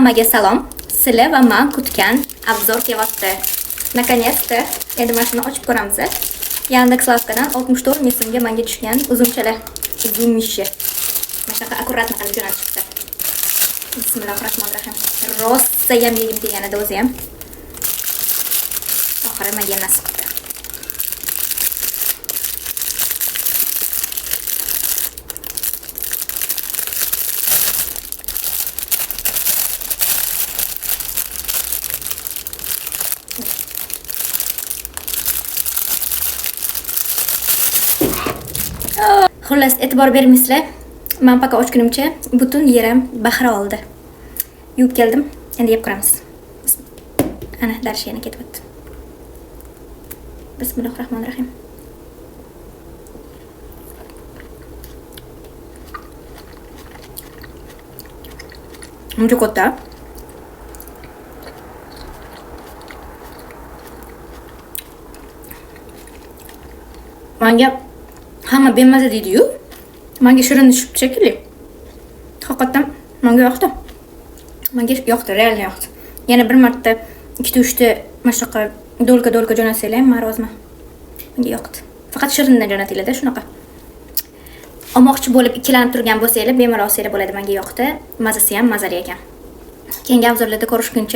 Hammaga salom. Sizlar va men kutgan obzor kelyapti. Наконец-то endi mana shuni ochib ko'ramiz. Yandex.Lavkadan 64 ming so'mga menga tushgan uzumchalar. Uzumishi. Mana shunaqa akkuratni qilib jo'natib chiqdi. Bismillahirrohmanirrohim. Rosa ham yegim kelganida o'zi ham. Oxiri menga nasib qildi. Xullas, e'tibor bermaysizlar. Men paqa ochgunimcha butun yerim bahra oldi. Yuvib keldim. Endi yeb ko'ramiz. Ana, darish yana ketyapti. Bismillahirrohmanirrohim. Muncha katta. Menga hamma bemaza deydi-yu. Menga shirin tushibdi shekilli. Haqiqatan menga yoqdi. Menga yoqdi, realni yoqdi. Yana bir marta 2-3 ta mashaqa dolka jo'natsanglar, men roziman. Menga yoqdi. Faqat shirindan jo'natinglar-da shunaqa. Olmoqchi bo'lib ikkilanib turgan bo'lsanglar, bemalol olsanglar bo'ladi. Menga yoqdi. Mazasi ham mazali ekan. Keyingi obzorlarda ko'rishguncha